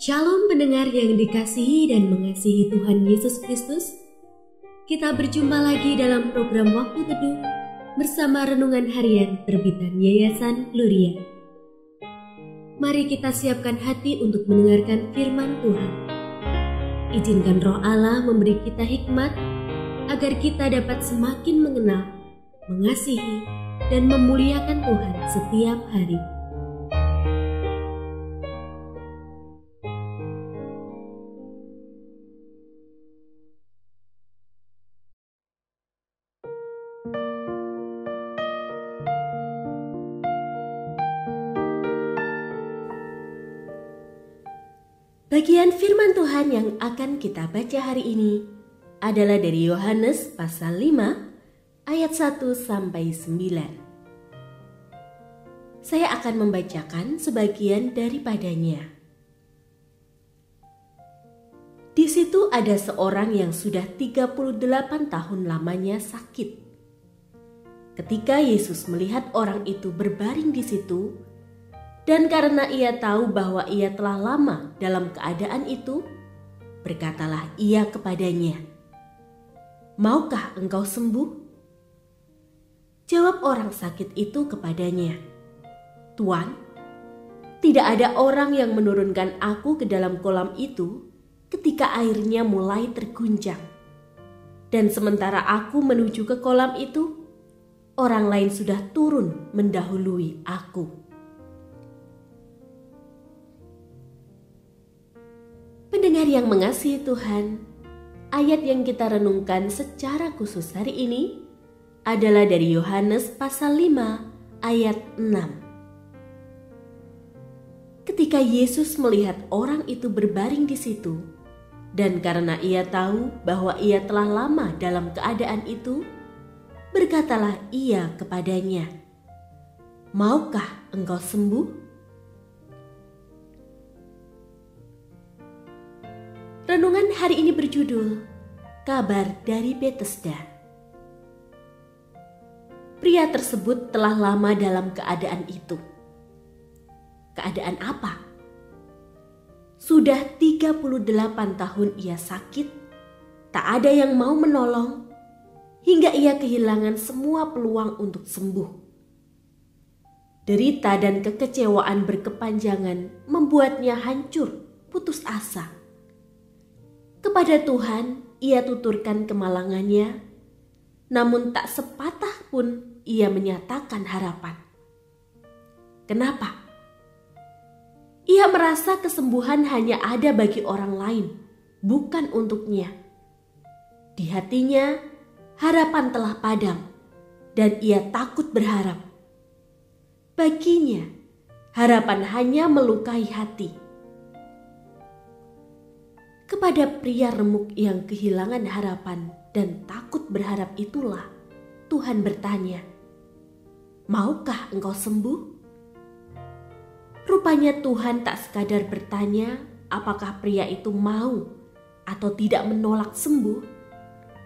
Shalom pendengar yang dikasihi dan mengasihi Tuhan Yesus Kristus. Kita berjumpa lagi dalam program Waktu Teduh bersama Renungan Harian terbitan Yayasan Gloria. Mari kita siapkan hati untuk mendengarkan firman Tuhan. Izinkan Roh Allah memberi kita hikmat agar kita dapat semakin mengenal, mengasihi, dan memuliakan Tuhan setiap hari. Bagian firman Tuhan yang akan kita baca hari ini adalah dari Yohanes pasal 5 ayat 1 sampai 9. Saya akan membacakan sebagian daripadanya. Di situ ada seorang yang sudah 38 tahun lamanya sakit. Ketika Yesus melihat orang itu berbaring di situ, dan karena ia tahu bahwa ia telah lama dalam keadaan itu, berkatalah ia kepadanya, "Maukah engkau sembuh?" Jawab orang sakit itu kepadanya, "Tuan, tidak ada orang yang menurunkan aku ke dalam kolam itu ketika airnya mulai terguncang. Dan sementara aku menuju ke kolam itu, orang lain sudah turun mendahului aku." Pendengar yang mengasihi Tuhan, ayat yang kita renungkan secara khusus hari ini adalah dari Yohanes pasal 5 ayat 6. Ketika Yesus melihat orang itu berbaring di situ, dan karena ia tahu bahwa ia telah lama dalam keadaan itu, berkatalah ia kepadanya, "Maukah engkau sembuh?" Renungan hari ini berjudul Kabar dari Betesda. Pria tersebut telah lama dalam keadaan itu. Keadaan apa? Sudah 38 tahun ia sakit, tak ada yang mau menolong, hingga ia kehilangan semua peluang untuk sembuh. Derita dan kekecewaan berkepanjangan membuatnya hancur, putus asa. Kepada Tuhan ia tuturkan kemalangannya, namun tak sepatah pun ia menyatakan harapan. Kenapa? Ia merasa kesembuhan hanya ada bagi orang lain, bukan untuknya. Di hatinya harapan telah padam dan ia takut berharap. Baginya harapan hanya melukai hati. Kepada pria remuk yang kehilangan harapan dan takut berharap itulah Tuhan bertanya, "Maukah engkau sembuh?" Rupanya Tuhan tak sekadar bertanya apakah pria itu mau atau tidak menolak sembuh,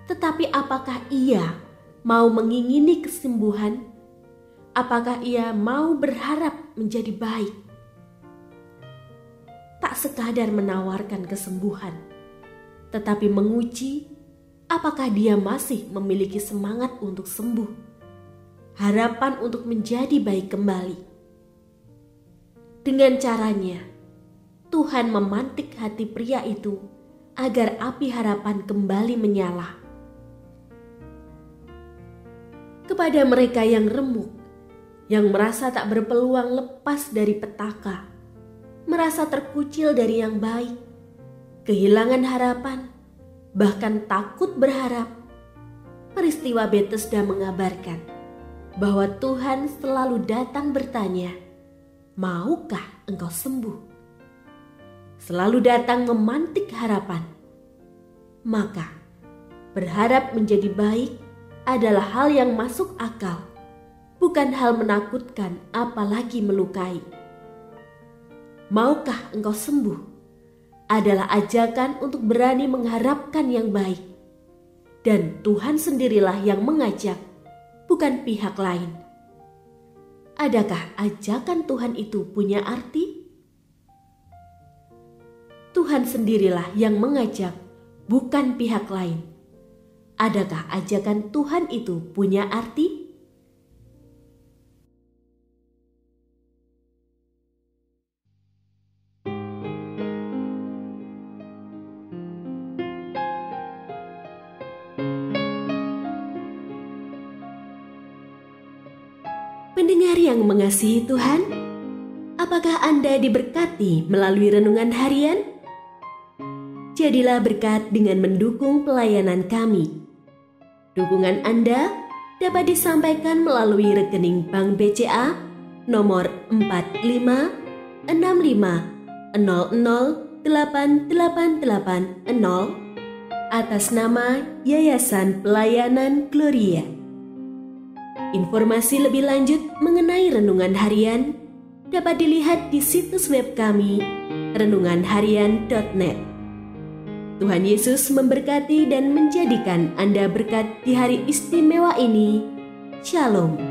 tetapi apakah ia mau mengingini kesembuhan, apakah ia mau berharap menjadi baik. Tak sekadar menawarkan kesembuhan, tetapi menguji apakah dia masih memiliki semangat untuk sembuh, harapan untuk menjadi baik kembali. Dengan caranya, Tuhan memantik hati pria itu agar api harapan kembali menyala. Kepada mereka yang remuk, yang merasa tak berpeluang lepas dari petaka, merasa terkucil dari yang baik, kehilangan harapan, bahkan takut berharap, peristiwa Betesda mengabarkan bahwa Tuhan selalu datang bertanya, "Maukah engkau sembuh?" Selalu datang memantik harapan. Maka, berharap menjadi baik adalah hal yang masuk akal, bukan hal menakutkan apalagi melukai. "Maukah engkau sembuh?" adalah ajakan untuk berani mengharapkan yang baik. Dan Tuhan sendirilah yang mengajak, bukan pihak lain. Adakah ajakan Tuhan itu punya arti? Tuhan sendirilah yang mengajak, bukan pihak lain. Adakah ajakan Tuhan itu punya arti? Pendengar yang mengasihi Tuhan, apakah Anda diberkati melalui renungan harian? Jadilah berkat dengan mendukung pelayanan kami. Dukungan Anda dapat disampaikan melalui rekening Bank BCA nomor 4565008880 atas nama Yayasan Pelayanan Gloria. Informasi lebih lanjut mengenai renungan harian dapat dilihat di situs web kami renunganharian.net. Tuhan Yesus memberkati dan menjadikan Anda berkat di hari istimewa ini. Shalom.